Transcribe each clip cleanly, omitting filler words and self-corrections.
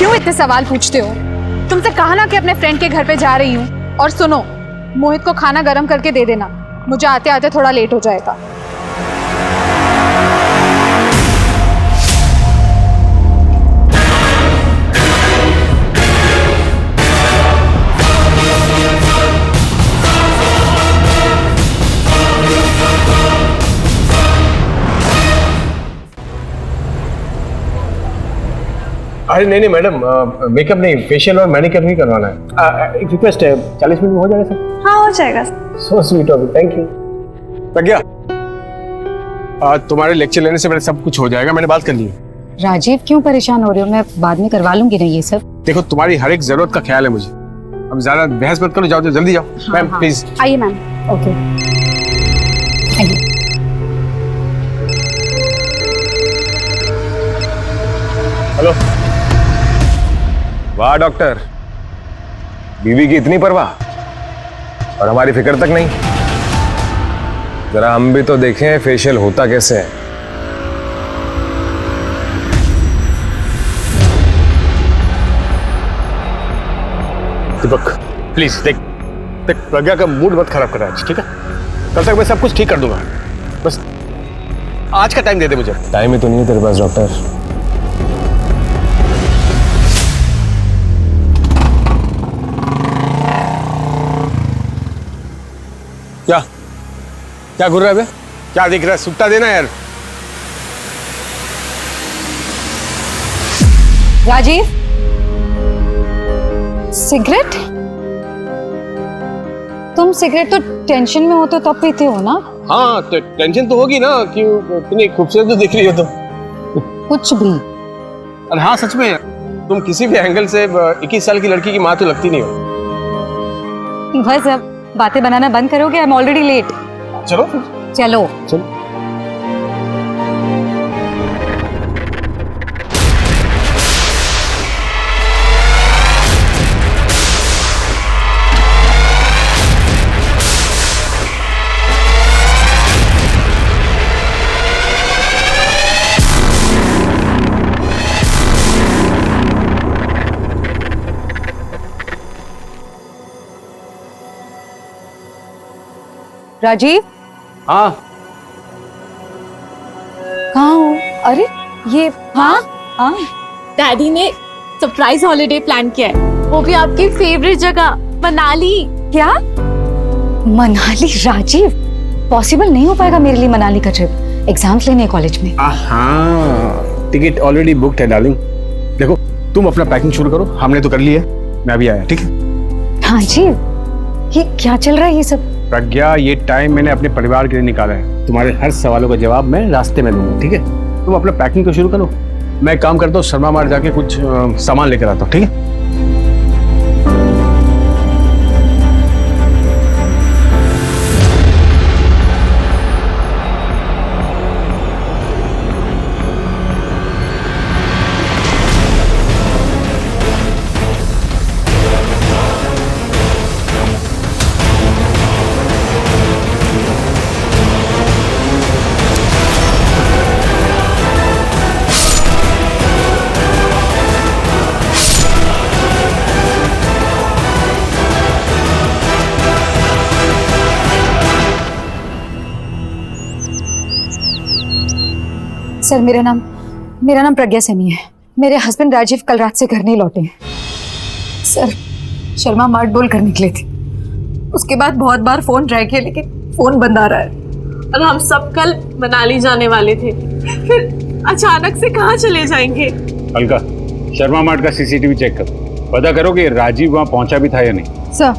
क्यों इतने सवाल पूछते हो? तुमसे कहा ना कि अपने फ्रेंड के घर पे जा रही हूँ। और सुनो, मोहित को खाना गर्म करके दे देना, मुझे आते आते थोड़ा लेट हो जाएगा। अरे नहीं मैडम, मेकअप नहीं, फेशियल और मैनिक्योर भी करवाना है। एक रिक्वेस्ट है, 40 मिनट में हो जाएगा सर? हाँ, हो जाएगा। So sweet of you, thank you. Pragya, तुम्हारे लेक्चर लेने से पहले सब कुछ हो जाएगा, मैंने बात कर ली है। राजीव क्यों परेशान हो रहे हो? मैं बाद में करवा लूंगी ना ये सब। देखो, तुम्हारी हर एक जरूरत का ख्याल है मुझे। अब ज्यादा बहस मत करो, जाओ जल्दी जाओ। मैम प्लीज आइए मैम। ओके, आइए। हेलो। वाह डॉक्टर, बीवी की इतनी परवाह और हमारी फिक्र तक नहीं। जरा हम भी तो देखें फेशियल होता कैसे है। दीपक प्लीज देख, प्रज्ञा का मूड मत खराब कर रहा है, ठीक है? कल तक मैं सब कुछ ठीक कर दूंगा, बस आज का टाइम दे दे मुझे। टाइम ही तो नहीं है तेरे पास डॉक्टर। क्या क्या घूर रहा है बे? क्या दिख रहा है? सुट्टा देना यार। राजीव, सिगरेट? तुम सिगरेट तो टेंशन में होते हो तब पीते हो ना? हाँ तो टेंशन तो होगी ना, कि इतनी खूबसूरत तो दिख रही हो तुम। कुछ भी। और हाँ सच में तुम किसी भी एंगल से 21 साल की लड़की की माँ तो लगती नहीं हो। बस अब बातें बनाना बंद करोगे? I am already late. चलो चलो चलो। राजीव, हाँ कहाँ हो? अरे ये हाँ हाँ, डैडी ने सरप्राइज हॉलिडे प्लान किया है, वो भी आपकी फेवरेट जगह मनाली। क्या मनाली? राजीव, पॉसिबल नहीं हो पाएगा मेरे लिए मनाली का ट्रिप। एग्जाम्स लेने कॉलेज में। हाँ, टिकट ऑलरेडी बुक्ड है डार्लिंग। देखो तुम अपना पैकिंग शुरू करो, हमने तो कर ली है, मैं अभी आया, ठीक है? हाँ जी, ये क्या चल रहा है ये सब? प्रज्ञा, ये टाइम मैंने अपने परिवार के लिए निकाला है। तुम्हारे हर सवालों का जवाब मैं रास्ते में दूंगा, ठीक है? तुम अपना पैकिंग तो शुरू करो, मैं काम करता हूँ, शर्मा मार्ट जाके कुछ सामान लेकर आता हूँ, ठीक है? सर, मेरा नाम प्रज्ञा सैनी है। मेरे हस्बैंड राजीव कल रात से घर नहीं लौटे हैं। सर, शर्मा मार्ट बोल कर निकले थे, उसके बाद बहुत बार फोन ट्राई किया लेकिन फोन बंद आ रहा है। और हम सब कल मनाली जाने वाले थे, फिर अचानक से कहाँ चले जाएंगे? अलका, शर्मा मार्ट का सीसीटीवी चेक करो, पता करो कि राजीव वहाँ पहुंचा भी था या नहीं। सर,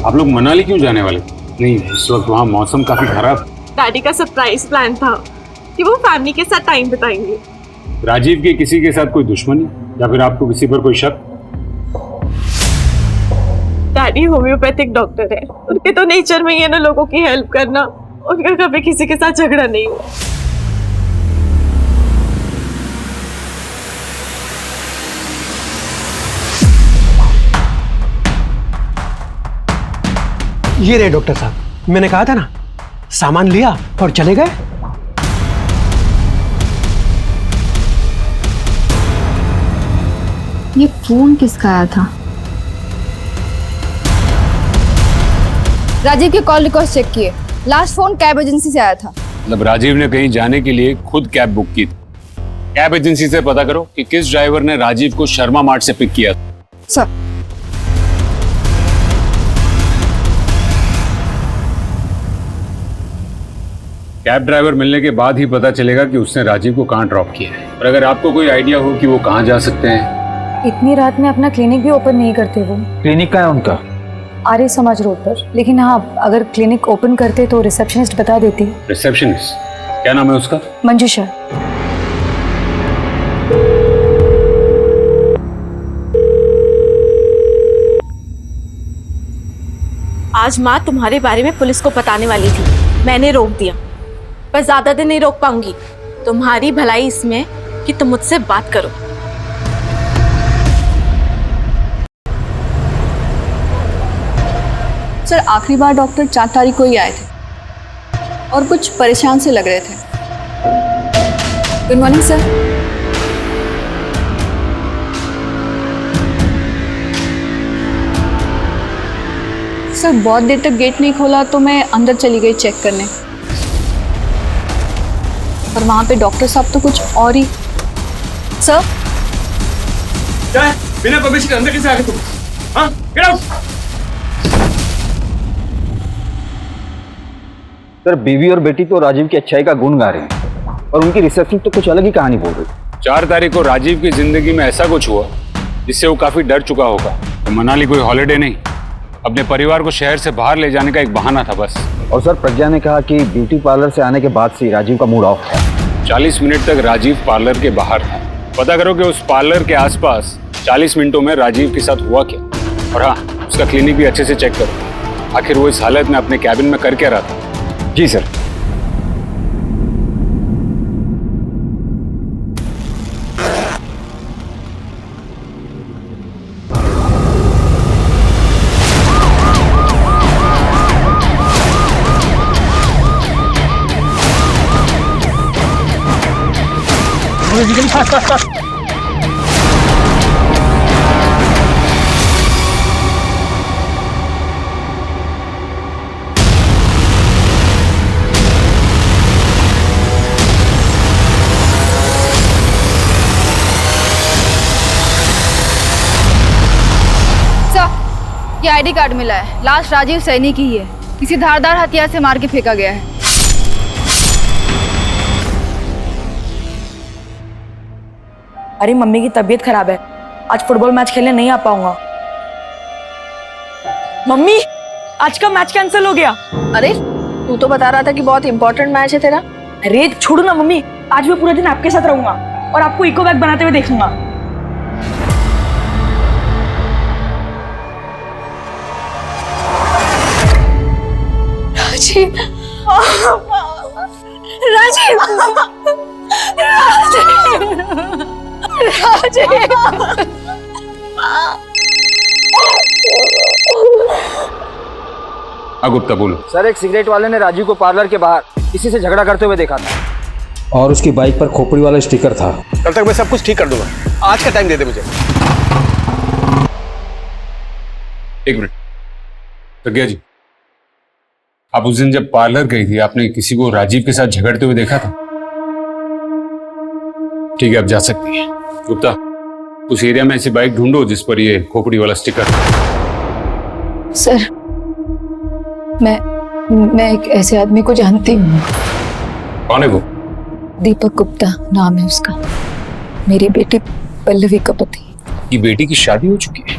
आप लोग मनाली क्यों जाने वाले? नहीं, इस वक्त वहाँ मौसम काफी खराब। डैडी का सरप्राइज प्लान था कि वो फैमिली के साथ टाइम बिताएंगे। राजीव की किसी के साथ कोई दुश्मनी या फिर आपको किसी पर कोई शक? डैडी होम्योपैथिक डॉक्टर है, उनके तो नेचर में ही है ना लोगों की हेल्प करना। उनका कभी किसी के साथ झगड़ा नहीं हुआ। ये रहे डॉक्टर साहब, मैंने कहा था ना, सामान लिया और चले गए। ये फोन किसका आया था? राजीव के कॉल रिकॉर्ड चेक किए। लास्ट फोन कैब एजेंसी से आया था। मतलब राजीव ने कहीं जाने के लिए खुद कैब बुक की थी। कैब एजेंसी से पता करो कि किस ड्राइवर ने राजीव को शर्मा मार्ट से पिक किया। सर, कैब ड्राइवर मिलने के बाद ही पता चलेगा कि उसने राजीव को कहाँ ड्रॉप किया है। और अगर आपको कोई आइडिया हो कि वो कहाँ जा सकते हैं। इतनी रात में अपना क्लिनिक भी ओपन नहीं करते वो। क्लिनिक का है उनका? आर्य समाज रोड पर। लेकिन हाँ, अगर क्लिनिक ओपन करते तो रिसेप्शनिस्ट बता देती। रिसेप्शनिस्ट? क्या नाम है उसका? मंजूषा। आज माँ तुम्हारे बारे में पुलिस को बताने वाली थी, मैंने रोक दिया। पर ज्यादा दिन नहीं रोक पाऊंगी। तुम्हारी भलाई इसमें कि तुम मुझसे बात करो। सर आखिरी बार डॉक्टर 4 तारीख को ही आए थे और कुछ परेशान से लग रहे थे। Good morning sir. सर बहुत देर तक गेट नहीं खोला तो मैं अंदर चली गई चेक करने, और वहां पे डॉक्टर साहब तो कुछ और ही। सर बिना परमिशन अंदर कैसे आ गए तुम? हाँ, गेट आउट। सर बीवी और बेटी तो राजीव की अच्छाई का गुण गा रहे हैं और उनकी रिसेप्शन तो कुछ अलग ही कहानी बोल रही। 4 तारीख को राजीव की जिंदगी में ऐसा कुछ हुआ जिससे वो काफी डर चुका होगा। तो मनाली कोई हॉलिडे नहीं, अपने परिवार को शहर से बाहर ले जाने का एक बहाना था बस। और सर प्रज्ञा ने कहा कि ब्यूटी पार्लर से आने के बाद से राजीव का मूड ऑफ था। 40 मिनट तक राजीव पार्लर के बाहर था। पता करो कि उस पार्लर के आसपास 40 मिनटों में राजीव के साथ हुआ क्या। और हाँ, उसका क्लिनिक भी अच्छे से चेक करो। आखिर वो इस हालत में अपने कैबिन में कर क्या रहा था। जी सर। ये आईडी कार्ड मिला है, लास्ट राजीव सैनी की ही है। किसी धारदार हथियार से मार के फेंका गया है। अरे मम्मी की तबीयत खराब है, आज फुटबॉल मैच खेलने नहीं आ पाऊंगा। मम्मी आज का मैच कैंसिल हो गया। अरे तू तो बता रहा था कि बहुत इंपॉर्टेंट मैच है तेरा। अरे छोड़ो ना मम्मी, आज मैं पूरा दिन आपके साथ रहूंगा और आपको इको बैग बनाते हुए देखूंगा। राजीव, राजीव, राजीव, राजीव। गुप्ता बोलो। सर एक सिगरेट वाले ने राजीव को पार्लर के बाहर किसी से झगड़ा करते हुए देखा था और उसकी बाइक पर खोपड़ी वाला स्टिकर था। कल तक मैं सब कुछ ठीक कर दूंगा, आज का टाइम दे दे मुझे। 1 मिनट। प्रज्ञा जी, आप उस दिन जब पार्लर गई थी आपने किसी को राजीव के साथ झगड़ते हुए देखा था? ठीक है, आप जा सकती हैं। गुप्ता, उस एरिया में ऐसी बाइक ढूंढो जिस पर ये खोपड़ी वाला स्टिकर था। सर मैं एक ऐसे आदमी को जानती हूँ। कौन है वो? दीपक गुप्ता नाम है उसका, मेरी बेटी पल्लवी का पति। ये बेटी की शादी हो चुकी है,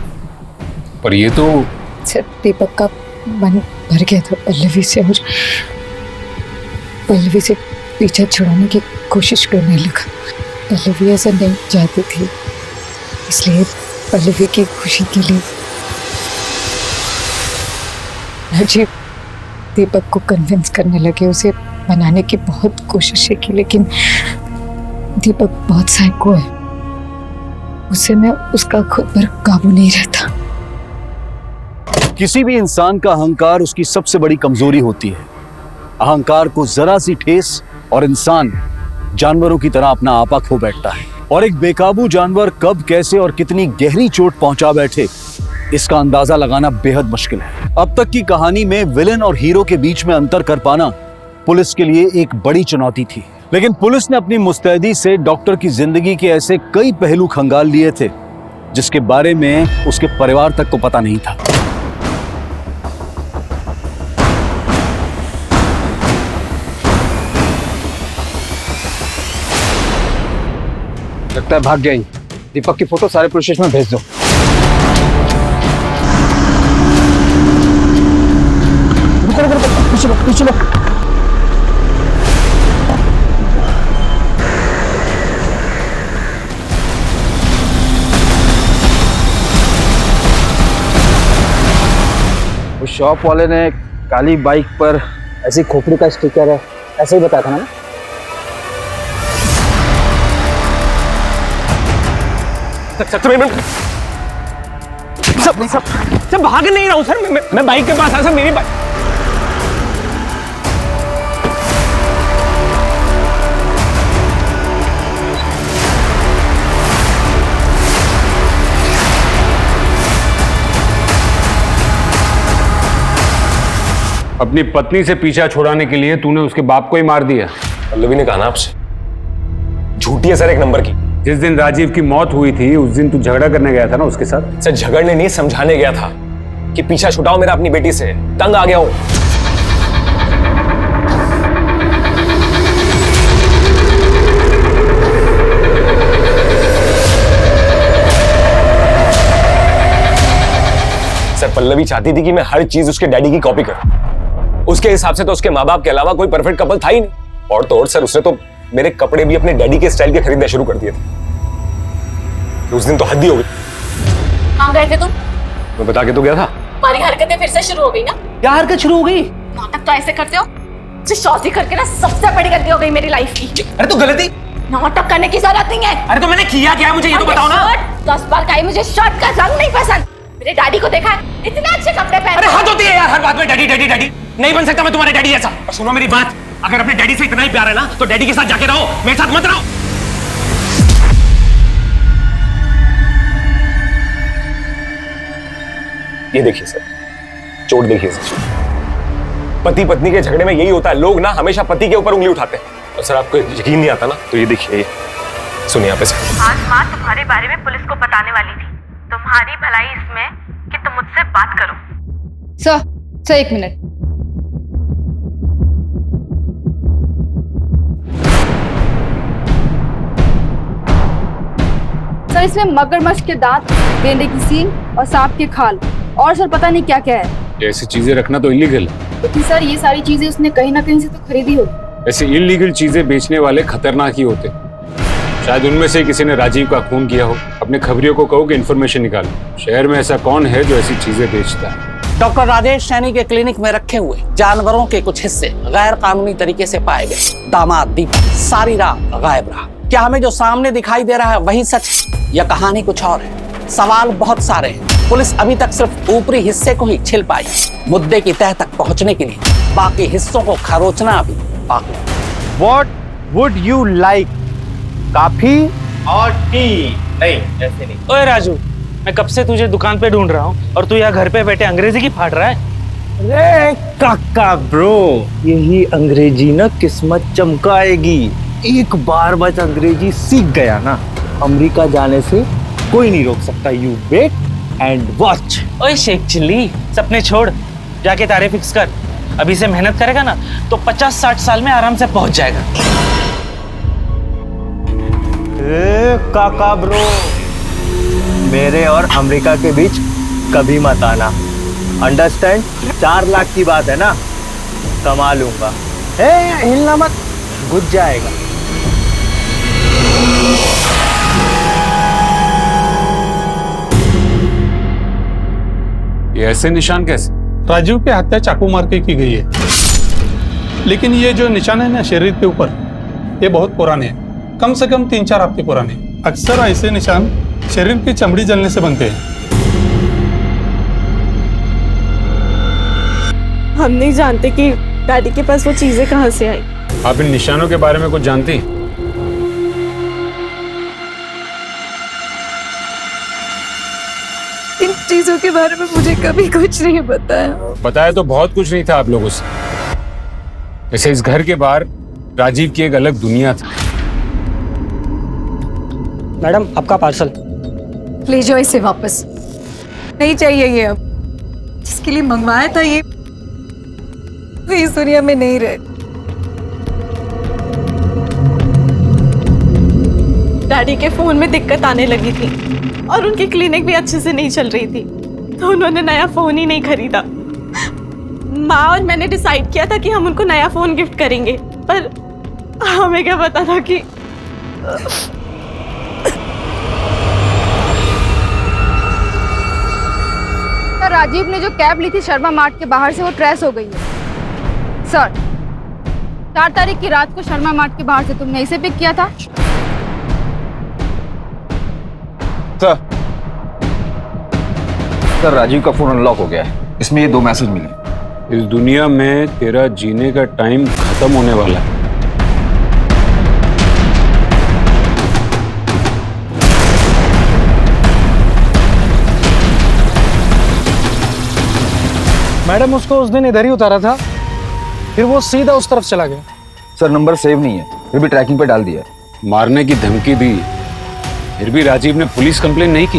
पर ये तो सर दीपक का मन भर गया था पल्लवी से और पल्लवी से पीछा छुड़ाने की कोशिश करने लगा। पल्लवी ऐसा नहीं चाहती थी, इसलिए पल्लवी की खुशी के लिए राजीव दीपक को कन्विंस करने लगे, उसे मनाने की बहुत कोशिशें की, लेकिन दीपक बहुत साइको है, उसे में उसका खुद पर काबू नहीं रहता। किसी भी इंसान का अहंकार उसकी सबसे बड़ी कमजोरी होती है। अहंकार को जरा सी ठेस और इंसान जानवरों की तरह अपना आपा खो बैठता है। और एक बेकाबू जानवर कब, कैसे और कितनी गहरी चोट पहुंचा बैठे, इसका अंदाजा लगाना बेहद मुश्किल है। अब तक की कहानी में विलेन और हीरो के बीच में अंतर कर पाना पुलिस के लिए एक बड़ी चुनौती थी। लेकिन पुलिस ने अपनी मुस्तैदी से डॉक्टर की जिंदगी के ऐसे कई पहलू खंगाल लिए थे जिसके बारे में उसके परिवार तक को पता नहीं था। लगता है भाग गई। दीपक की फोटो सारे पुलिस स्टेशन में भेज दो। पीछे लो। उस शॉप वाले ने काली बाइक पर ऐसी खोपड़ी का स्टिकर है, ऐसे ही बताया था ना? सब भाग नहीं रहा हूँ सर, मैं बाइक के पास आया सर, मेरी बाइक। अपनी पत्नी से पीछा छुड़ाने के लिए तूने उसके बाप को ही मार दिया। पल्लवी ने कहा ना आपसे, झूठी है सर एक नंबर की। जिस दिन राजीव की मौत हुई थी उस दिन तू झगड़ा करने गया था ना उसके साथ। सर झगड़ने नहीं, समझाने गया था कि पीछा छुड़ाओ मेरा अपनी बेटी से, तंग आ गया हूं। सर पल्लवी चाहती थी कि मैं हर चीज उसके डैडी की कॉपी करूं। उसके हिसाब से तो उसके माँ बाप के अलावा कोई परफेक्ट कपल था ही नहीं। और तो और सर उसने तो मेरे कपड़े भी अपने डैडी के स्टाइल के खरीदना शुरू कर दिए थे। उस दिन तो हद ही हो गई। कहाँ गए थे तुम? मैं बता के तो गया था। तुम्हारी हरकतें फिर से शुरू हो गई ना? क्या हरकत शुरू हो गई? नाटक तो ऐसे करते हो, शादी करके ना सबसे बड़ी गलती हो गई मेरी लाइफ की। अरे तो गलती नाटक करने की जरूरत नहीं है। अरे तो मैंने किया क्या, मुझे ये तो बताओ ना। 10 बार कही मुझे शर्ट का रंग नहीं पसंद। मेरे डैडी को देखा है, इतने अच्छे कपड़े पहनते। अरे हद होती है यार, हर बात में डैडी डैडी डैडी। नहीं बन सकता मैं तुम्हारे डैडी जैसा। और सुनो मेरी बात, अगर अपने डैडी से इतना ही प्यार है ना तो डैडी के साथ जाके रहो, मेरे साथ मत रहो। ये देखिए सर, चोट देखिए सर। पति पत्नी के झगड़े में यही होता है, लोग ना हमेशा पति के ऊपर उंगली उठाते हैं। और सर आपको यकीन नहीं आता ना तो ये देखिए, सुनिए आप इसे। आज माँ तुम्हारे बारे में पुलिस को बताने वाली थी। तुम्हारी भलाई इसमें कि तुम मुझसे बात करो। सर एक मिनट। सर इसमें मगरमच्छ के दांत, गेंडे की सींग और सांप के खाल और सर पता नहीं क्या क्या है। ऐसी चीजें रखना तो इलीगल है। लेकिन सर ये सारी चीजें उसने कहीं ना कहीं से तो खरीदी होगी। ऐसे इलीगल चीजें बेचने वाले खतरनाक ही होते। शायद उनमें से किसी ने राजीव का खून किया हो। अपने खबरियों को कहो कि इन्फॉर्मेशन निकालो। शहर में ऐसा कौन है जो ऐसी चीजें बेचता है? डॉक्टर राजेश सैनी के क्लिनिक में रखे हुए जानवरों के कुछ हिस्से गैर कानूनी तरीके से पाए गए। दामाद दीपक सारी रात गायब रहा। क्या हमें जो सामने दिखाई दे रहा है वही सच है या कहानी कुछ और है? सवाल बहुत सारे हैं। पुलिस अभी तक सिर्फ ऊपरी हिस्से को ही छिल पाई। मुद्दे की तह तक पहुंचने के लिए बाकी हिस्सों को खरोचना अभी बाकी। What would you like? Coffee और टी? नहीं ऐसे नहीं। ओए राजू, मैं कब से तुझे दुकान पे ढूंढ रहा हूँ और तू यहाँ घर पे बैठे अंग्रेजी की फाड़ रहा है। अरे काका ब्रो, यही अंग्रेजी ना किस्मत चमकाएगी। एक बार बस अंग्रेजी सीख गया ना, अमेरिका जाने से कोई नहीं रोक सकता। You wait and watch. ओए शेख चिल्ली, सपने छोड़, जाके तारे फिक्स कर। अभी से मेहनत करेगा ना तो 50-60 साल में आराम से पहुंच जाएगा। काका ब्रो, मेरे और अमेरिका के बीच कभी मत आना, अंडरस्टैंड? 4 लाख की बात है ना, कमा लूंगा। हिलना मत, घुस जाएगा। ये ऐसे निशान कैसे? राजीव की हत्या चाकू मार के की गई है, लेकिन ये जो निशान है ना शरीर के ऊपर, ये बहुत पुराने हैं, कम से कम 3-4 हफ्ते पुराने। अक्सर ऐसे निशान शरीर की चमड़ी जलने से बनते हैं। हम नहीं जानते कि डैडी के पास वो चीजें कहाँ से आई। आप इन निशानों के बारे में कुछ जानती हैं? चीजों के बारे में मुझे कभी कुछ नहीं बताया। बताया तो बहुत कुछ नहीं था आप लोगों से। वैसे इस घर के बाहर राजीव की एक अलग दुनिया थी। मैडम आपका पार्सल। ले जाओ इसे वापस, नहीं चाहिए ये अब। जिसके लिए मंगवाया था ये वो इस दुनिया में नहीं रहे। डैडी के फोन में दिक्कत आने लगी थी और उनकी क्लिनिक भी अच्छे से नहीं चल रही थी, तो उन्होंने नया फोन ही नहीं खरीदा। माँ और मैंने डिसाइड किया था कि हम उनको नया फोन गिफ्ट करेंगे, पर हमें क्या पता था कि सर, राजीव ने जो कैब ली थी शर्मा मार्ट के बाहर से, वो ट्रेस हो गई है। सर, 4 तारीख की रात को शर्मा मार्ट के बाहर से तुमने इसे पिक किया था? सर राजीव का फोन अनलॉक हो गया है, इसमें ये 2 मैसेज मिले। इस दुनिया में तेरा जीने का टाइम खत्म होने वाला है। मैडम उसको उस दिन इधर ही उतारा था, फिर वो सीधा उस तरफ चला गया। सर नंबर सेव नहीं है, फिर भी ट्रैकिंग पे डाल दिया है। मारने की धमकी दी, फिर भी राजीव ने पुलिस कंप्लेन नहीं की।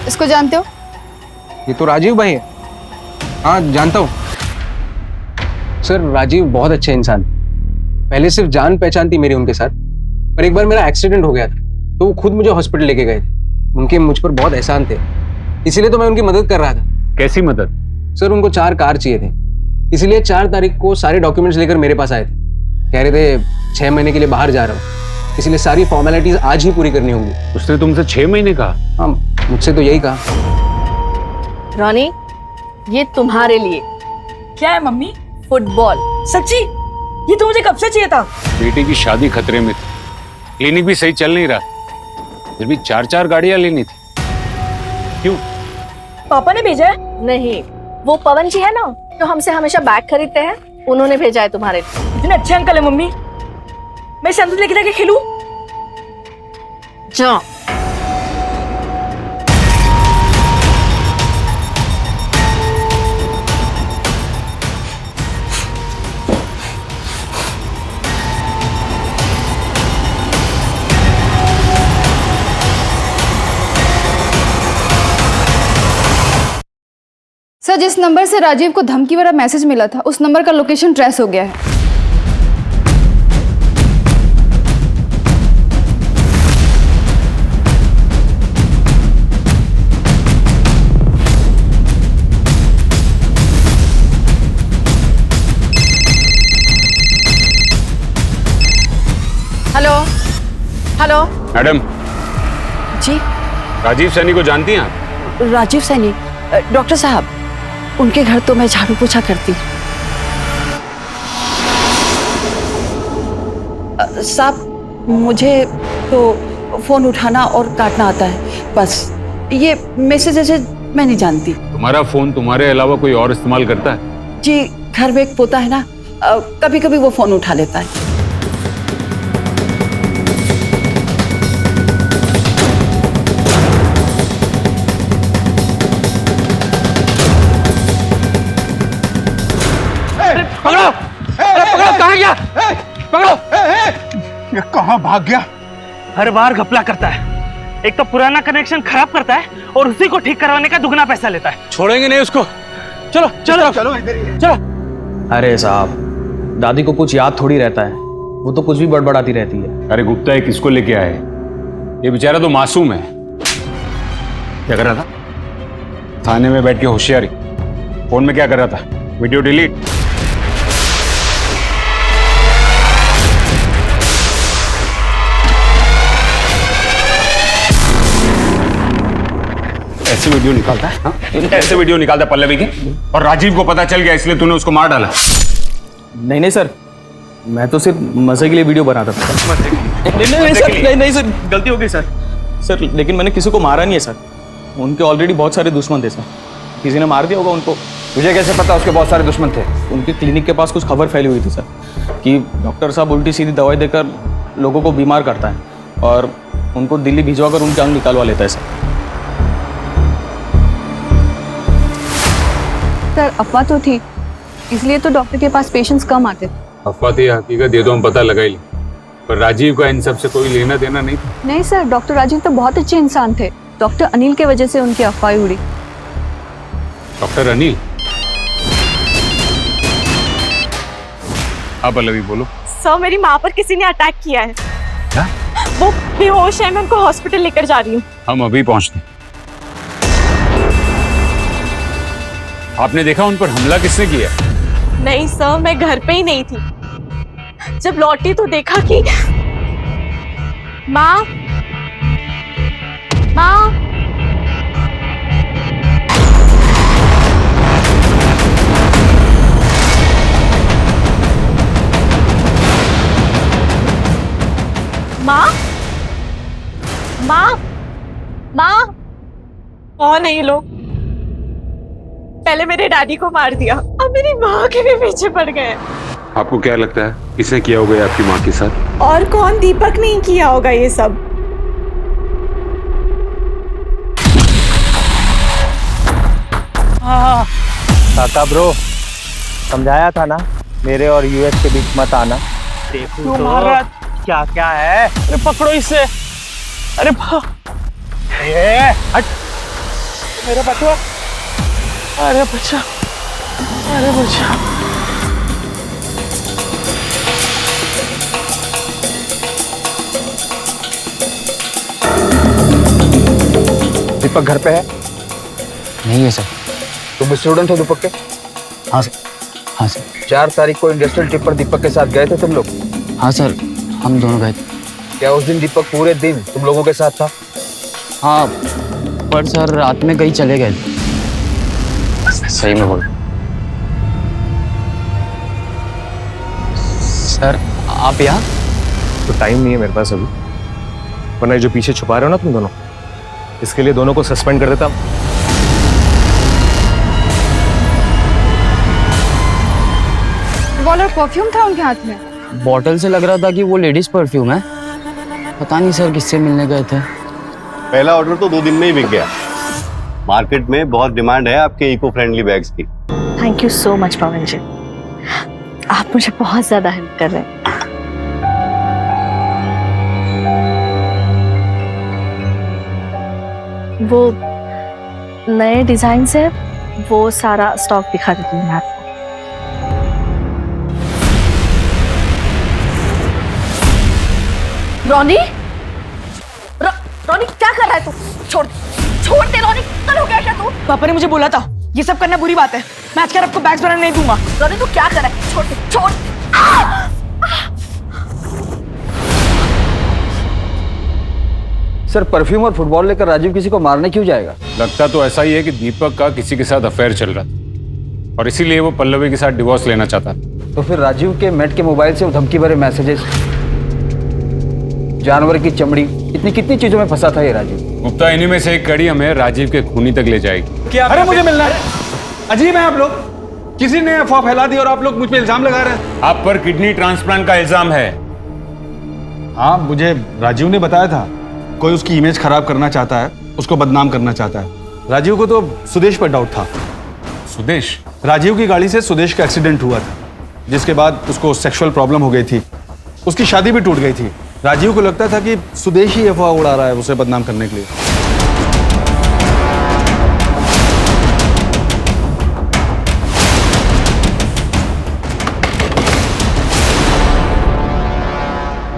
इसको जानते हो? ये तो राजीव भाई है। हाँ जानता हूँ सर। राजीव बहुत अच्छा इंसान, पहले सिर्फ जान पहचान थी मेरी उनके साथ, पर एक बार मेरा एक्सीडेंट हो गया था तो वो खुद मुझे हॉस्पिटल लेके गए थे। उनके मुझ पर बहुत एहसान थे, इसीलिए तो मैं उनकी मदद कर रहा था। कैसी मदद? सर उनको 4 कार चाहिए थे, इसीलिए 4 तारीख को सारे डॉक्यूमेंट्स लेकर मेरे पास आए थे। कह रहे थे 6 महीने के लिए बाहर जा रहा हूँ, इसलिए सारी फॉर्मेलिटीज आज ही पूरी करनी होंगी। उसने तुमसे 6 महीने कहा? हाँ, मुझसे तो यही कहा। रॉनी, ये तुम्हारे लिए। क्या है मम्मी? फुटबॉल। सच्ची? ये तो मुझे कब से चाहिए था। बेटी की शादी खतरे में थी, क्लिनिक भी सही चल नहीं रहा, फिर भी 4 गाड़ियां लेनी थी। क्यों? पापा ने भेजा है? नहीं, वो पवन जी है ना जो हमसे हमेशा बैग खरीदते हैं, उन्होंने भेजा है तुम्हारे लिए। इतने अच्छे अंकल है मम्मी, मैं संतोष लेके जाके खेलूं? जाओ। सर, जिस नंबर से राजीव को धमकी वाला मैसेज मिला था, उस नंबर का लोकेशन ट्रेस हो गया है। Hello hello. मैडम जी? राजीव सैनी को जानती हैं आप? राजीव सैनी? डॉक्टर साहब, उनके घर तो मैं झाड़ू पोछा करती हूँ। साहब, मुझे तो फोन उठाना और काटना आता है, बस ये मैसेज मैं नहीं जानती। तुम्हारा फोन तुम्हारे अलावा कोई और इस्तेमाल करता है? जी, घर में एक पोता है ना, कभी कभी वो फोन उठा लेता है। पकड़ो! पकड़ो! कहाँ गया? पकड़ो! ये कहाँ भाग गया? हर बार घपला करता है, एक तो पुराना कनेक्शन खराब करता है और उसी को ठीक करवाने का दुगना पैसा लेता है। छोड़ेंगे नहीं उसको। चलो चलो चलो इधर ही चलो। अरे साहब, दादी को कुछ याद थोड़ी रहता है, वो तो कुछ भी बड़बड़ाती रहती है। अरे गुप्ता, ये किसको लेके आए? ये बेचारा तो मासूम है। क्या कर रहा था? थाने में बैठ के होशियारी। फोन में क्या कर रहा था? Video delete. ऐसे वीडियो निकालता है? हाँ? ऐसे वीडियो निकालता पल्लवी की, और राजीव को पता चल गया इसलिए तूने उसको मार डाला। नहीं नहीं सर, मैं तो सिर्फ मजे के लिए वीडियो बनाता था। नहीं सर, गलती हो गई सर। लेकिन मैंने किसी को मारा नहीं है सर, उनके ऑलरेडी बहुत सारे दुश्मन थे सर, किसी ने मार दिया होगा उनको। तुझे कैसे पता उसके बहुत सारे दुश्मन थे? उनके क्लिनिक के पास कुछ खबर फैली हुई थी सर कि डॉक्टर साहब उल्टी सीधी दवाई देकर लोगों को बीमार करता है और उनको दिल्ली भिजवा कर उनकी अंग निकालवा लेता है सर। सर अफवाह तो थी, इसलिए तो डॉक्टर के पास पेशेंट्स कम आते थे। अफवाह थी, हकीकत ये तो हम पता लगा ही लें। पर राजीव का इन सब से कोई लेना देना नहीं था। नहीं सर, डॉक्टर राजीव तो बहुत अच्छे इंसान थे। डॉक्टर अनिल के वजह से उनकी अफवाह उड़ी। डॉक्टर अनिल? हाँ पल्लवी बोलो। सर मेरी माँ पर किसी ने अटैक किया है। क्या? वो बेहोश है, मैं उनको हॉस्पिटल लेकर जा रही हूँ। हम अभी पहुंचते हैं। आपने देखा उन पर हमला किसने किया? नहीं सर, मैं घर पे ही नहीं थी। जब लौटी तो देखा कि माँ माँ माँ माँ माँ, कौन है ये लोग? पहले मेरे डैडी को मार दिया, अब मेरी माँ के भी पीछे पड़ गए। आपको क्या लगता है किसने किया होगा ये आपकी माँ के साथ? और कौन? दीपक नहीं किया होगा ये सब। काका ब्रो, समझाया था ना मेरे और यूएस के बीच मत आना। देखो क्यों तो मार रहा? क्या क्या है? अरे पकड़ो इसे। अरे हट मेरा बचवा। अरे बच्चा, अरे बच्चा। दीपक घर पे है? नहीं है सर। तुम स्टूडेंट हो दीपक के? हाँ सर। हाँ सर। 4 तारीख को इंडस्ट्रियल ट्रिप पर दीपक के साथ गए थे तुम लोग? हाँ सर, हम दोनों गए थे। क्या उस दिन दीपक पूरे दिन तुम लोगों के साथ था? हाँ, पर सर रात में कहीं चले गए थे। सही में बोल सर। आप यहाँ? तो टाइम नहीं है मेरे पास अभी, वरना जो पीछे छुपा रहे हो ना तुम दोनों, इसके लिए दोनों को सस्पेंड कर देता। रिवॉल्वर परफ्यूम था उनके हाथ में। बॉटल से लग रहा था कि वो लेडीज परफ्यूम है। पता नहीं सर किससे मिलने गए थे। पहला ऑर्डर तो 2 दिन में ही बिक गया। मार्केट में बहुत डिमांड है आपके इको फ्रेंडली बैग्स की। थैंक यू सो मच पवन जी, आप मुझे बहुत ज्यादा हेल्प कर रहे हैं। वो नए डिजाइन से वो सारा स्टॉक दिखा देती हूँ मैं आपको। रोनी, रोनी क्या कर रहा है तू? छोड़ छोड़ दे रोनी, कल हो गया क्या तू? पापा ने मुझे बोला था ये सब करना बुरी बात है, मैं आज कर आपको बैग्स बनाने नहीं दूंगा। रोनी तू क्या कर रहा है? छोड़ दे, छोड़। सर परफ्यूम और फुटबॉल लेकर राजीव किसी को मारने क्यों जाएगा? लगता तो ऐसा ही है कि दीपक का किसी के साथ अफेयर चल रहा था और इसीलिए वो पल्लवी के साथ डिवोर्स लेना चाहता था। तो फिर राजीव के मेट के मोबाइल से वो धमकी भरे मैसेजेस, जानवर की चमड़ी, इतनी कितनी चीजों में फंसा था ये राजीव। गुप्ता, इन्हीं में से एक कड़ी हमें राजीव के खूनी तक ले जाएगी। क्या? अरे मुझे मिलना है। अजीब है आप लोग, किसी ने अफवाह फैला दी और आप लोग मुझ पे इल्जाम लगा रहे हैं। आप पर किडनी ट्रांसप्लांट का इल्जाम है। हाँ, मुझे राजीव ने बताया था कोई उसकी इमेज खराब करना चाहता है, उसको बदनाम करना चाहता है। राजीव को तो सुदेश पर डाउट था। सुदेश? राजीव की गाड़ी से सुदेश का एक्सीडेंट हुआ था, जिसके बाद उसको सेक्सुअल प्रॉब्लम हो गई थी, उसकी शादी भी टूट गई थी। राजीव को लगता था कि सुदेश ही अफवाह उड़ा रहा है उसे बदनाम करने के लिए।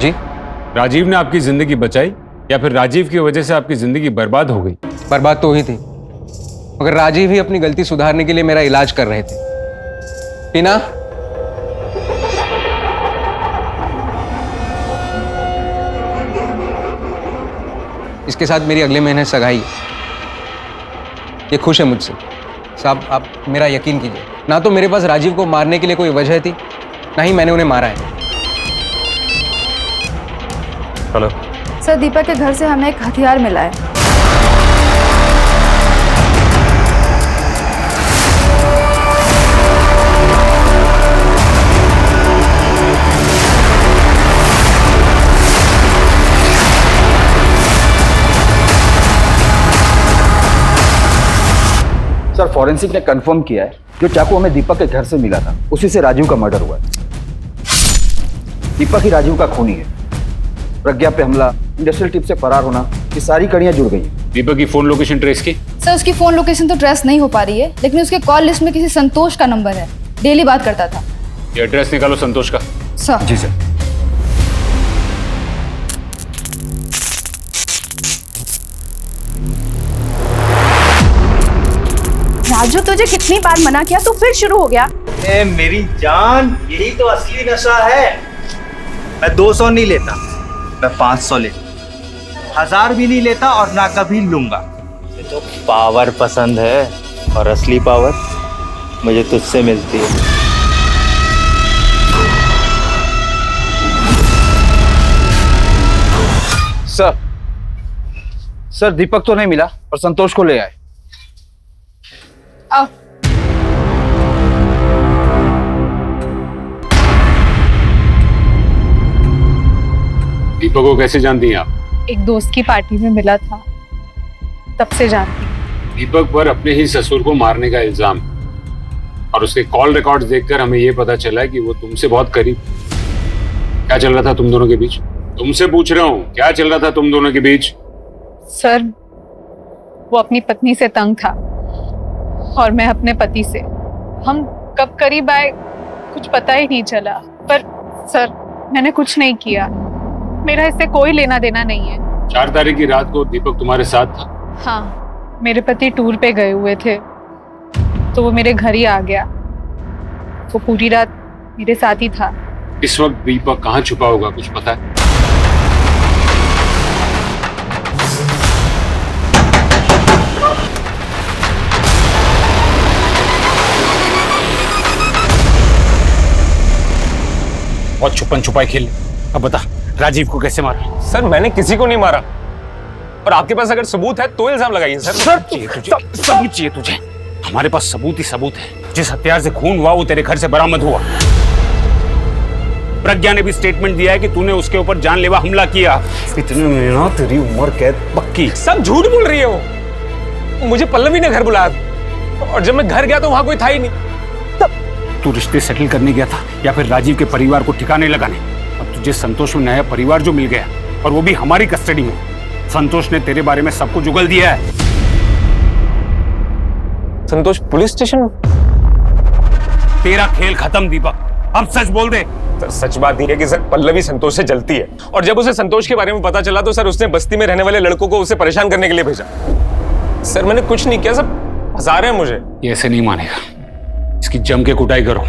जी? राजीव ने आपकी जिंदगी बचाई या फिर राजीव की वजह से आपकी जिंदगी बर्बाद हो गई? बर्बाद तो हुई थी, मगर राजीव ही अपनी गलती सुधारने के लिए मेरा इलाज कर रहे थे। टीना, इसके साथ मेरी अगले महीने सगाई है। ये खुश है मुझसे। साहब आप मेरा यकीन कीजिए, ना तो मेरे पास राजीव को मारने के लिए कोई वजह थी, ना ही मैंने उन्हें मारा है। हेलो सर, दीपक के घर से हमें एक हथियार मिला है। सर फॉरेंसिक ने कंफर्म किया है जो चाकू हमें दीपक के घर से मिला था उसी से राजीव का मर्डर हुआ है। दीपक ही राजीव का खूनी है। प्रज्ञा पे हमला, इंडस्ट्रियल टिप से फरार होना, ये सारी कड़ियां जुड़ गई हैं। दीपक की फोन लोकेशन ट्रेस की? सर उसकी फोन लोकेशन तो ट्रेस नहीं हो पा रही है, लेकिन उसके कॉल लिस्ट में किसी संतोष का नंबर है, डेली बात करता था। ये एड्रेस निकालो संतोष का। सर। जी सर। राजू तुझे कितनी बार मना किया तू फिर शुरू हो गया। मेरी जान, यही तो असली नशा है। मैं 200 नहीं लेता, मैं 500 लेता, 1000 भी नहीं लेता और ना कभी लूंगा। मुझे तो पावर पसंद है और असली पावर मुझे तुझसे मिलती है। सर दीपक तो नहीं मिला और संतोष को ले आए। आओ। दीपक को कैसे जानती हैं आप? एक दोस्त की पार्टी में मिला था, तब से जानती हूँ। दीपक पर अपने ही ससुर को मारने का इल्जाम और उसके कॉल रिकॉर्ड्स देखकर हमें यह पता चला है कि वो तुमसे बहुत करीब। क्या चल रहा था तुम दोनों के बीच? तुमसे पूछ रहा हूँ, क्या चल रहा था तुम दोनों के बीच? सर वो अपनी पत्नी से तंग था और मैं अपने पति से। हम कब करीब आए कुछ पता ही नहीं चला। पर सर मैंने कुछ नहीं किया, मेरा इससे कोई लेना देना नहीं है। 4 तारीख की रात को दीपक तुम्हारे साथ था? हाँ, मेरे पति टूर पे गए हुए थे तो वो मेरे घर ही आ गया। वो पूरी रात मेरे साथ ही था। इस वक्त दीपक कहाँ छुपा होगा, कुछ पता है? बहुत छुपन छुपाई खेल। अब बता, राजीव को कैसे मारा? सर मैंने किसी को नहीं मारा, और आपके पास अगर सबूत है तो इल्जाम लगाइए सर। सबूत चाहिए तुझे? हमारे पास सबूत ही सबूत है। जिस हथियार से खून हुआ वो तेरे घर से बरामद हुआ। प्रज्ञा ने भी स्टेटमेंट दिया है कि तूने उसके ऊपर जानलेवा हमला किया। इतने में ना तेरी उम्र कैद पक्की। सब झूठ बोल रही है वो। मुझे पल्लवी ने घर बुलाया और जब मैं घर गया तो वहां कोई था ही नहीं। तू रिश्ते सेटल करने गया था या फिर राजीव के परिवार को ठिकाने लगाने? अब तुझे संतोष में नया परिवार जो मिल गया और वो भी हमारी कस्टडी में। संतोष ने तेरे बारे में सब कुछ उगल दिया है। संतोष पुलिस स्टेशन? तेरा खेल खत्म दीपक, अब सच बोल दे। सर सच बात ये है कि सर पल्लवी संतोष से जलती है, और जब उसे संतोष के बारे में पता चला तो सर उसने बस्ती में रहने वाले लड़कों को उसे परेशान करने के लिए भेजा। सर मैंने कुछ नहीं किया, सब फंसा रहे हैं मुझे। ये ऐसे नहीं मानेगा, इसकी जम के कुटाई करो,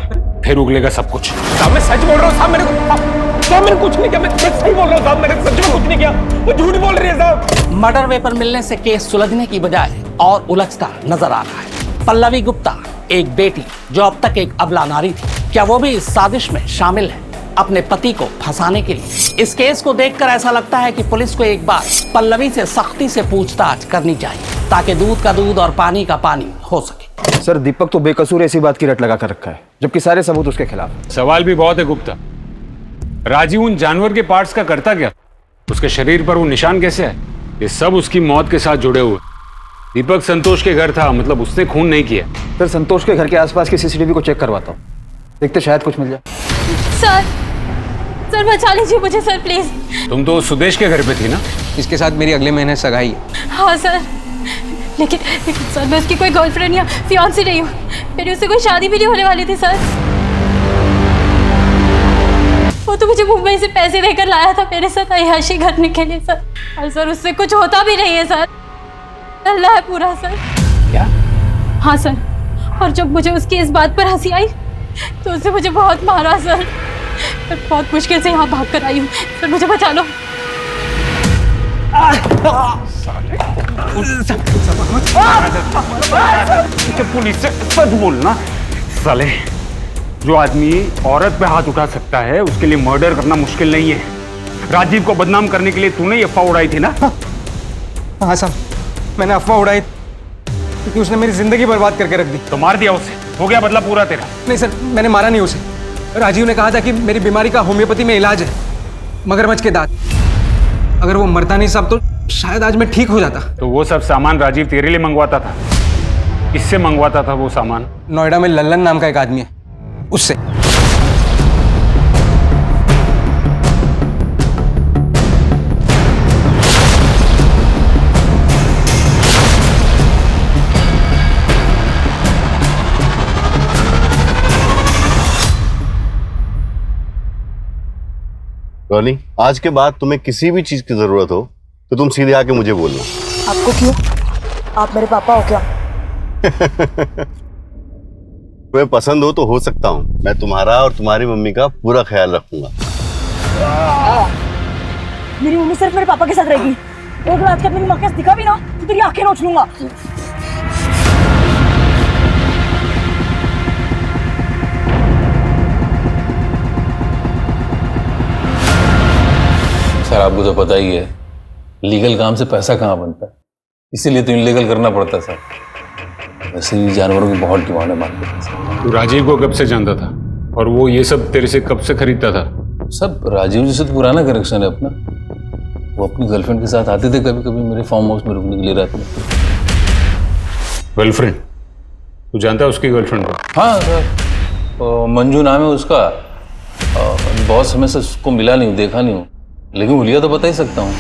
फिर उगलेगा सब कुछ। साहब मैं सच बोल रहा हूँ साहब, मैंने कुछ नहीं किया, मैं सही बोल रहा हूँ साहब, मैंने सच में कुछ नहीं किया, वो झूठ बोल रही है साहब। मर्डर वेपन मिलने से केस सुलझने की बजाय और उलझता नजर आ रहा है। पल्लवी गुप्ता एक बेटी जो अब तक एक अबला नारी थी, क्या वो भी इस साजिश में शामिल है अपने पति को फंसाने के लिए? इस केस को देखकर ऐसा लगता है कि पुलिस को एक बार पल्लवी से सख्ती से पूछताछ करनी चाहिए ताकि दूध का दूध और पानी का पानी हो सके। सर दीपक तो बेकसूर ऐसी बात की रट लगा कर रखा है, जबकि सारे सबूत उसके खिलाफ। सवाल भी बहुत है गुप्ता। राजीव उन जानवर के पार्ट्स का करता क्या? उसके शरीर पर वो निशान कैसे है? ये सब उसकी मौत के साथ जुड़े हुए। दीपक संतोष के घर था, मतलब उसने खून नहीं किया। सर संतोष के घर के आसपास की सीसीटीवी को चेक करवाता हूँ, देखते शायद कुछ मिल जाए। सर बचा लीजिए मुझे सर प्लीज। तुम तो सुदेश के घर पे थी ना? इसके साथ मेरी अगले महीने सगाई है। हाँ सर, लेकिन सर मैं उसकी कोई गर्लफ्रेंड या फियांसी नहीं हूँ, मेरी उससे कोई शादी भी नहीं होने वाली थी सर। वो तो मुझे मुंबई से पैसे देकर लाया था मेरे साथ अय्याशी करने के लिए सर, और सर उससे कुछ होता भी नहीं है सर, अल्लाह है पूरा सर। क्या? हाँ सर, और जब मुझे उसकी इस बात पर हंसी आई तो उसने मुझे बहुत मारा सर। मैं बहुत मुश्किल से यहाँ भाग कर आई हूँ सर, मुझे बचा लो। पुलिस से सच बोलना साले। जो आदमी औरत पे हाथ उठा सकता है उसके लिए मर्डर करना मुश्किल नहीं है। राजीव को बदनाम करने के लिए तूने ये अफवाह उड़ाई थी ना? हाँ साहब, मैंने अफवाह उड़ाई क्योंकि उसने मेरी जिंदगी बर्बाद करके रख दी। तो मार दिया उसे, हो गया बदला पूरा तेरा? नहीं सर, मैंने मारा नहीं उसे। राजीव ने कहा था कि मेरी बीमारी का होम्योपैथी में इलाज है, मगरमच्छ के दांत। अगर वो मरता नहीं साहब तो शायद आज मैं ठीक हो जाता। तो वो सब सामान राजीव तेरे लिए मंगवाता था, किससे मंगवाता था वो सामान? नोएडा में लल्लन नाम का एक आदमी है, उससे। रॉनी, आज के बाद तुम्हें किसी भी चीज की जरूरत हो तो तुम सीधे आके मुझे बोलना। आपको क्यों? आप मेरे पापा हो क्या? तुम्हें पसंद हो तो हो सकता हूँ। मैं तुम्हारा और तुम्हारी मम्मी का पूरा ख्याल रखूंगा। मेरी मम्मी सिर्फ मेरे पापा के साथ रहेगी। एक रात के मेरी माँ के साथ दिखा भी ना तो तेरी आंखें नोच लूंगा। सर आपको तो पता ही है, लीगल काम से पैसा कहाँ बनता है, इसीलिए तो इनलीगल करना पड़ता है सर। वैसे भी जानवरों की बहुत डिमांड है मार्केट में। तू राजीव को कब से जानता था और वो ये सब तेरे से कब से खरीदता था? सब राजीव जी से तो पुराना कनेक्शन है अपना। वो अपनी गर्लफ्रेंड के साथ आते थे कभी कभी मेरे फार्म हाउस में रुकने के लिए रात में। गर्लफ्रेंड? तू जानता है उसकी गर्लफ्रेंड को? हाँ सर, मंजू नाम है उसका। बहुत समय से उसको मिला नहीं हूँ, देखा नहीं हूँ, लेकिन हुलिया तो बता ही सकता हूँ।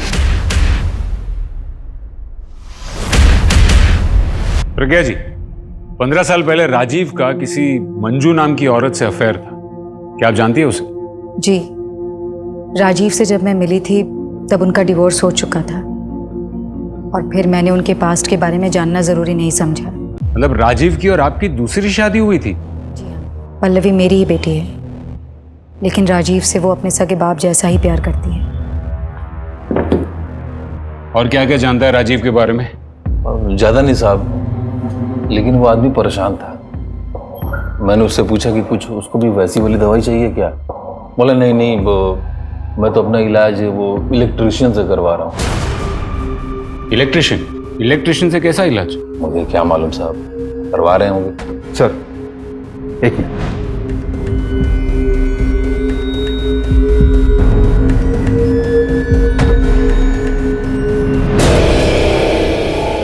प्रज्ञा जी, 15 साल पहले राजीव का किसी मंजू नाम की औरत से अफेयर था, क्या आप जानती है उसे? जी, राजीव से जब मैं मिली थी तब उनका डिवोर्स हो चुका था और फिर मैंने उनके पास्ट के बारे में जानना जरूरी नहीं समझा। मतलब राजीव की और आपकी दूसरी शादी हुई थी? पल्लवी मेरी ही बेटी है, लेकिन राजीव से वो अपने सगे बाप जैसा ही प्यार करती है। और क्या क्या जानता है राजीव के बारे में? ज्यादा नहीं साहब, लेकिन वो आदमी परेशान था। मैंने उससे पूछा कि कुछ उसको भी वैसी वाली दवाई चाहिए क्या? बोला नहीं नहीं, वो मैं तो अपना इलाज वो इलेक्ट्रिशियन से करवा रहा हूँ। इलेक्ट्रिशियन? इलेक्ट्रिशियन से कैसा इलाज? मुझे क्या मालूम साहब, करवा रहे होंगे। सर एक मिनट।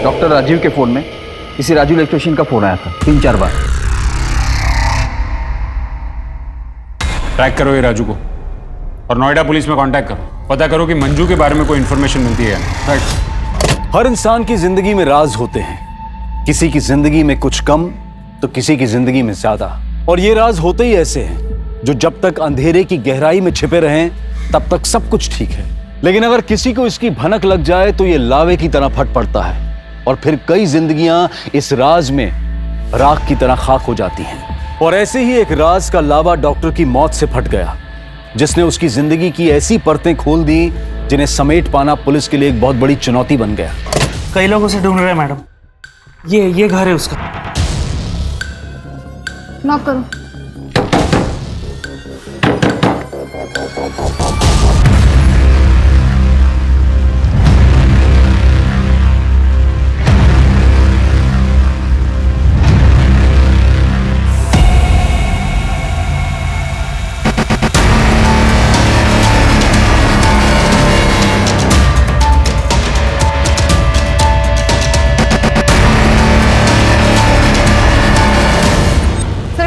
डॉक्टर राजीव के फोन में किसी राजू इलेक्ट्रिशियन का फोन आया था 3-4 बार। ट्रैक करो ये राजू को और नोएडा पुलिस में कांटेक्ट करो, पता करो कि मंजू के बारे में कोई इंफॉर्मेशन मिलती है या नहीं। राइट। हर इंसान की जिंदगी में राज होते हैं, किसी की जिंदगी में कुछ कम तो किसी की जिंदगी में ज्यादा, और ये राज होते ही ऐसे हैं जो जब तक अंधेरे की गहराई में छिपे रहें तब तक सब कुछ ठीक है, लेकिन अगर किसी को इसकी भनक लग जाए तो ये लावे की तरह फट पड़ता है और फिर कई जिंदगियां इस राज में राख की तरह खाक हो जाती हैं। और ऐसे ही एक राज का लावा डॉक्टर की मौत से फट गया, जिसने उसकी जिंदगी की ऐसी परतें खोल दी जिन्हें समेट पाना पुलिस के लिए एक बहुत बड़ी चुनौती बन गया। कई लोग उसे ढूंढ रहे हैं मैडम। ये घर है उसका। नॉक करो।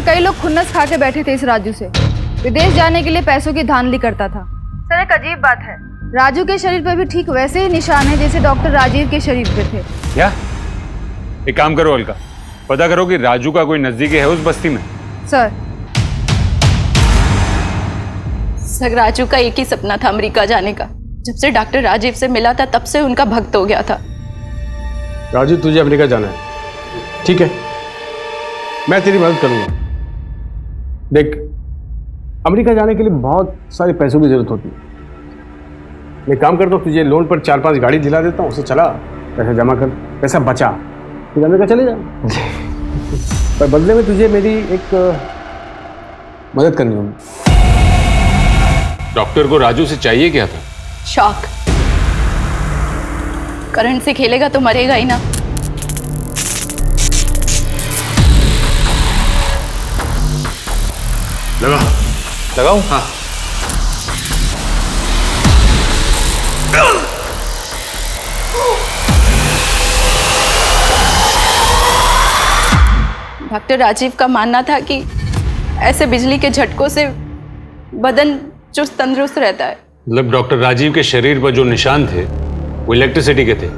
कई लोग खुन्नस खा के बैठे थे इस राजू से। विदेश जाने के लिए पैसों की धांधली करता था। सर एक अजीब बात है, राजू के शरीर पर भी ठीक वैसे ही निशान है जैसे डॉक्टर राजीव के शरीर पे थे। क्या? एक काम करो अलका, पता करो कि राजू का कोई नजदीकी है उस बस्ती में। सर राजू का एक ही सपना था अमेरिका जाने का। जब से डॉक्टर राजीव से मिला था तब से उनका भक्त हो गया था। राजू तुझे अमेरिका जाना है, ठीक है, मैं तेरी मदद करूंगा। देख, अमेरिका जाने के लिए बहुत सारे पैसों की जरूरत होती है। मैं काम करता हूँ, तुझे लोन पर 4-5 गाड़ी दिला देता हूँ, उसे चला, पैसा जमा कर, पैसा बचा, फिर अमेरिका चले जा। पर बदले में तुझे मेरी एक मदद करनी होगी। डॉक्टर को राजू से चाहिए क्या था? शॉक। करंट से खेलेगा तो मरेगा ही ना। लगाऊं? हाँ। डॉक्टर राजीव का मानना था कि ऐसे बिजली के झटकों से बदन चुस्त तंदुरुस्त रहता है। मतलब डॉक्टर राजीव के शरीर पर जो निशान थे वो इलेक्ट्रिसिटी के थे?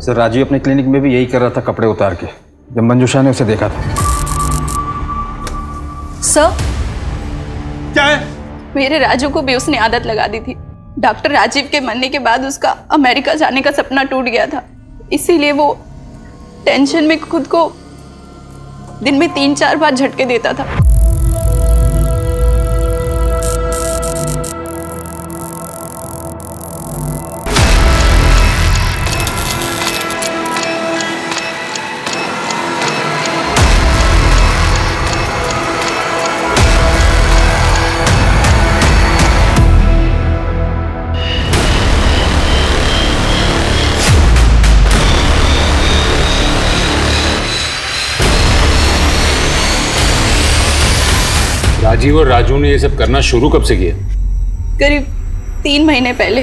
सर राजीव अपने क्लिनिक में भी यही कर रहा था, कपड़े उतार के, जब मंजूषा ने उसे देखा था। सर क्या है? मेरे राजू को भी उसने आदत लगा दी थी। डॉक्टर राजीव के मरने के बाद उसका अमेरिका जाने का सपना टूट गया था, इसीलिए वो टेंशन में खुद को दिन में 3-4 बार झटके देता था। राजीव और राजू ने ये सब करना शुरू कब से किया? करीब 3 महीने पहले।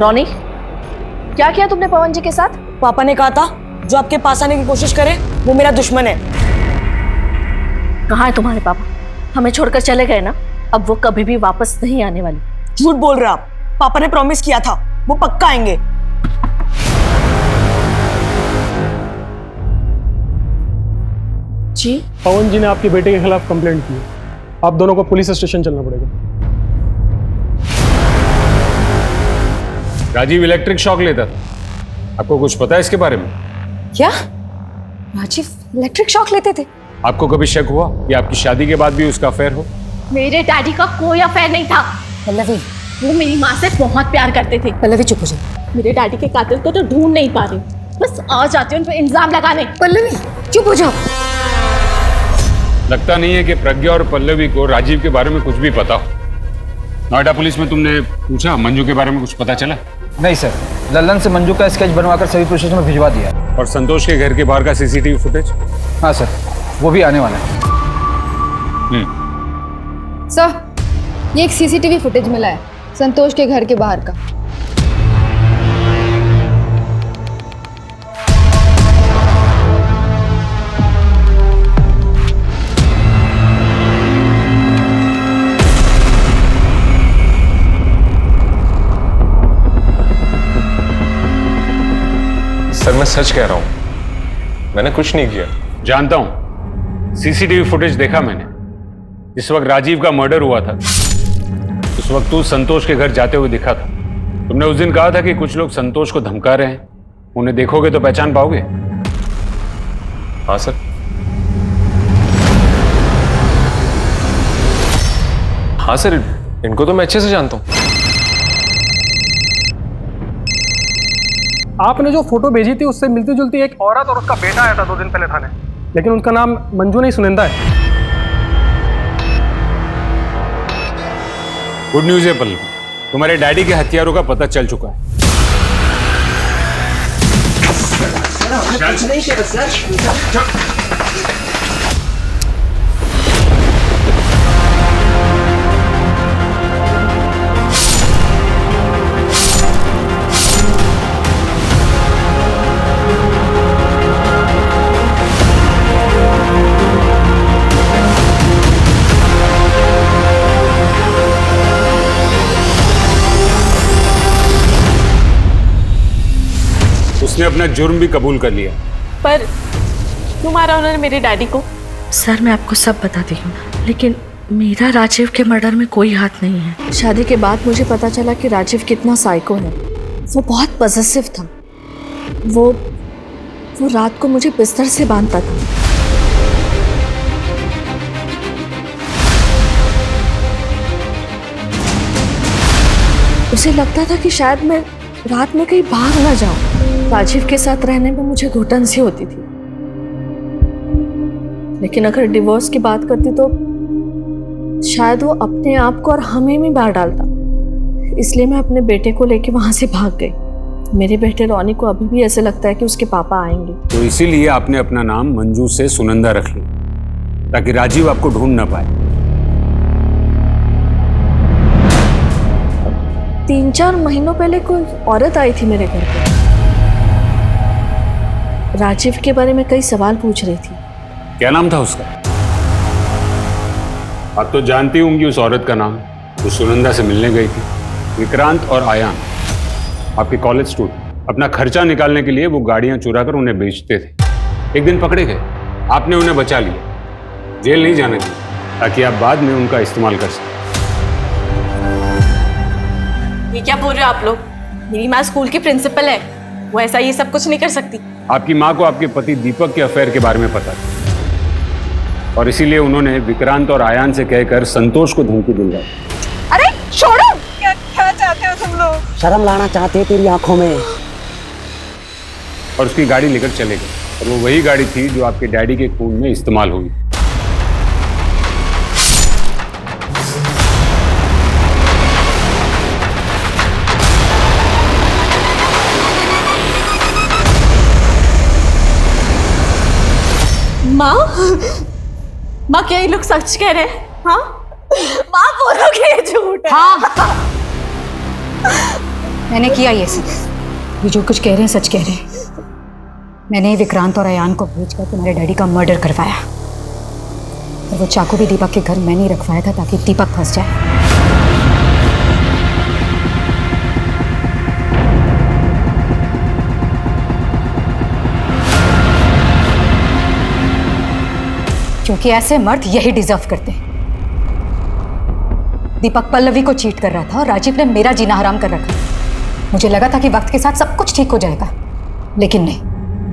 रॉनी, क्या किया तुमने पवन जी के साथ? पापा ने कहा था जो आपके पास आने की कोशिश करे वो मेरा दुश्मन है। कहाँ है तुम्हारे पापा? हमें छोड़कर चले गए ना, अब वो कभी भी वापस नहीं आने वाले। झूठ बोल रहे आप, पापा ने प्रॉमिस किया था वो पक्का आएंगे। जी? पवन जी ने आपके बेटे के खिलाफ कंप्लेंट की है, आप दोनों को पुलिस स्टेशन चलना पड़ेगा। राजीव इलेक्ट्रिक शॉक लेता था, आपको कुछ पता है इसके बारे में? क्या राजीव इलेक्ट्रिक शॉक लेते थे? आपको कभी शक हुआ कि आपकी शादी के बाद भी उसका अफेयर हो? मेरे डैडी का कोई अफेयर नहीं था। पल्लवी, वो मेरी माँ से बहुत प्यार करते थे। पल्लवी चुप हो जा। मेरे डैडी के कातिल को तो ढूंढ नहीं पा रही, बस आ जाती हूँ उन पर इल्जाम लगाने। पल्लवी चुप हो जाओ। लगता नहीं है कि प्रज्ञा और पल्लवी को राजीव के बारे में कुछ भी पता हो। नोएडा पुलिस में तुमने पूछा मंजू के बारे में कुछ पता चला? नहीं सर, लल्लन से मंजू का स्केच बनवाकर सभी पुलिस स्टेशन में भिजवा दिया। और संतोष के घर के बाहर का सीसीटीवी फुटेज? हाँ सर, वो भी आने वाला है। सर ये एक सीसीटीवी फुटेज मिला है संतोष के घर के बाहर का। सर मैं सच कह रहा हूं, मैंने कुछ नहीं किया। जानता हूं, सीसीटीवी फुटेज देखा मैंने। जिस वक्त राजीव का मर्डर हुआ था उस वक्त तू संतोष के घर जाते हुए दिखा था। तुमने उस दिन कहा था कि कुछ लोग संतोष को धमका रहे हैं, उन्हें देखोगे तो पहचान पाओगे। हाँ सर। हाँ सर, इनको तो मैं अच्छे से जानता हूं। आपने जो फोटो भेजी थी उससे मिलती जुलती एक औरत और उसका बेटा आया था 2 दिन पहले थाने, लेकिन उनका नाम मंजू नहीं सुनंदा है। गुड न्यूज है पल्लवी, तुम्हारे डैडी के हथियारों का पता चल चुका है। उसने अपना जुर्म भी कबूल कर लिया। पर तुम्हारा उन्होंने मेरे डैडी को। सर मैं आपको सब बताती हूँ, लेकिन मेरा राजीव के मर्डर में कोई हाथ नहीं है। शादी के बाद मुझे पता चला कि राजीव कितना साइको है। वो बहुत पॉसेसिव था। वो रात को मुझे बिस्तर से बांधता था। उसे लगता था कि शायद मैं रात में कहीं भाग ना जाऊं। राजीव के साथ रहने में मुझे घुटन सी होती थी, लेकिन अगर डिवोर्स की बात करती तो शायद वो अपने आप को और हमें भी मार डालता। इसलिए मैं अपने बेटे को लेके वहां से भाग गई। मेरे बेटे रॉनी को अभी भी ऐसे लगता है कि उसके पापा आएंगे। तो इसीलिए आपने अपना नाम मंजू से सुनंदा रख लिया, ताकि राजीव आपको ढूंढ ना पाए। 3-4 महीनों पहले कोई औरत आई थी मेरे घर पे। राजीव के बारे में कई सवाल पूछ रही थी। क्या नाम था उसका? आप तो जानती होंगी उस औरत का नाम, जो सुनंदा से मिलने गई थी। विक्रांत और आयान, आपके कॉलेज स्टूडेंट, अपना खर्चा निकालने के लिए वो गाड़ियां चुरा कर उन्हें बेचते थे। एक दिन पकड़े गए, आपने उन्हें बचा लिया, जेल नहीं जाने दिया, ताकि आप बाद में उनका इस्तेमाल कर सकें। ये क्या बोल रहे हो आप लोग? मेरी माँ स्कूल की प्रिंसिपल है, वो ऐसा ये सब कुछ नहीं कर सकती। आपकी माँ को आपके पति दीपक के अफेयर के बारे में पता था, और इसीलिए उन्होंने विक्रांत और आयान से कहकर संतोष को धमकी दिलवाई। अरे छोड़ो, क्या चाहते हो तुम लोग? शर्म लाना चाहते तेरी आंखों में। और उसकी गाड़ी लेकर चले गए, और वो वही गाड़ी थी जो आपके डैडी के खून में इस्तेमाल हुई। माँ क्या ये लोग सच कह रहे हैं? हाँ माँ बोलो कि ये झूठ है। हाँ मैंने किया ये सब। ये जो कुछ कह रहे हैं सच कह रहे हैं। मैंने विक्रांत और अयान को भेजकर तुम्हारे डैडी का मर्डर करवाया, और वो चाकू भी दीपक के घर मैंने ही रखवाया था ताकि दीपक फंस जाए। क्योंकि ऐसे मर्द यही डिजर्व करते हैं। दीपक पल्लवी को चीट कर रहा था और राजीव ने मेरा जीना हराम कर रखा। मुझे लगा था कि वक्त के साथ सब कुछ ठीक हो जाएगा, लेकिन नहीं।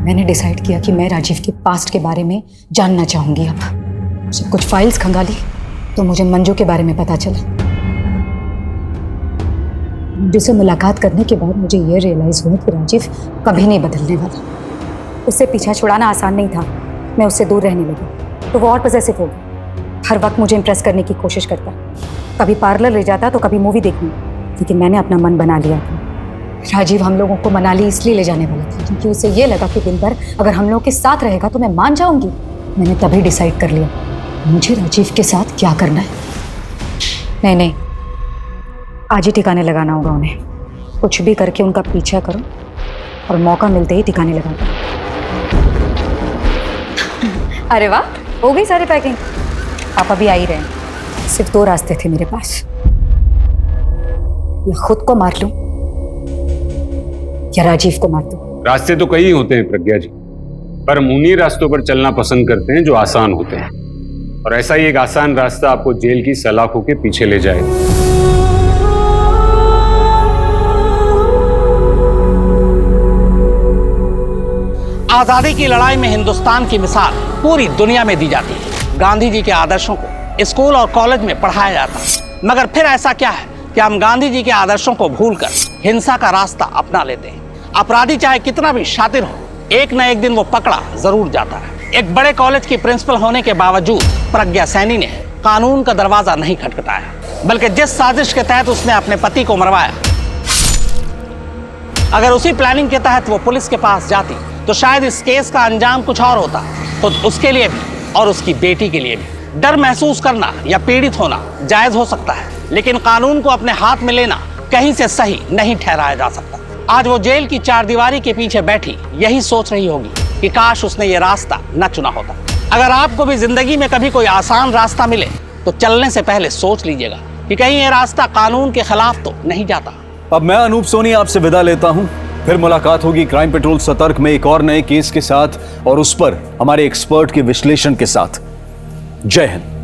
मैंने डिसाइड किया कि मैं राजीव के पास्ट के बारे में जानना चाहूंगी। अब सब कुछ फाइल्स खंगाली तो मुझे मंजू के बारे में पता चला। मंजू से मुलाकात करने के बाद मुझे यह रियलाइज हुआ कि राजीव कभी नहीं बदलने वाला। उससे पीछा छुड़ाना आसान नहीं था। मैं उससे दूर रहने लगी तो वो और पॉसेसिव हो गया। हर वक्त मुझे इम्प्रेस करने की कोशिश करता, कभी पार्लर ले जाता तो कभी मूवी देखने। लेकिन मैंने अपना मन बना लिया था। राजीव हम लोगों को मनाली इसलिए ले जाने वाला था क्योंकि उसे ये लगा कि दिन भर अगर हम लोग के साथ रहेगा तो मैं मान जाऊंगी। मैंने तभी डिसाइड कर लिया मुझे राजीव के साथ क्या करना है। नहीं, आज ही ठिकाने लगाना होगा उन्हें। कुछ भी करके उनका पीछा करो और मौका मिलते ही ठिकाने लगा दो। अरे वाह, हो गई सारी पैकिंग। पापा भी आ ही रहे हैं। सिर्फ 2 रास्ते थे मेरे पास, या खुद को मार लूं या राजीव को मार दूं। रास्ते तो कई होते हैं प्रज्ञा जी, पर हम उन्हीं रास्तों पर चलना पसंद करते हैं जो आसान होते हैं। और ऐसा ही एक आसान रास्ता आपको जेल की सलाखों के पीछे ले जाएगा। आजादी की लड़ाई में हिंदुस्तान की मिसाल पूरी दुनिया में दी जाती है। गांधी जी के आदर्शों को स्कूल और कॉलेज में पढ़ाया जाता है, मगर फिर ऐसा क्या है कि हम गांधी जी के आदर्शों को भूलकर हिंसा का रास्ता अपना लेते हैं। अपराधी चाहे कितना भी शातिर हो, एक न एक दिन वो पकड़ा जरूर जाता है। एक बड़े कॉलेज की प्रिंसिपल होने के बावजूद प्रज्ञा सैनी ने कानून का दरवाजा नहीं खटखटाया, बल्कि जिस साजिश के तहत उसने अपने पति को मरवाया, अगर उसी प्लानिंग के तहत वो पुलिस के पास जाती तो शायद इस केस का अंजाम कुछ और होता। तो उसके लिए भी और उसकी बेटी के लिए भी डर महसूस करना या पीड़ित होना जायज हो सकता है, लेकिन कानून को अपने हाथ में लेना कहीं से सही नहीं ठहराया जा सकता। आज वो जेल की चारदीवारी के पीछे बैठी यही सोच रही होगी कि काश उसने ये रास्ता न चुना होता। अगर आपको भी जिंदगी में कभी कोई आसान रास्ता मिले तो चलने से पहले सोच लीजिएगा कि कहीं ये रास्ता कानून के खिलाफ तो नहीं जाता। अब मैं अनूप सोनी आपसे विदा लेता हूं। फिर मुलाकात होगी क्राइम पेट्रोल सतर्क में एक और नए केस के साथ और उस पर हमारे एक्सपर्ट के विश्लेषण के साथ। जय हिंद।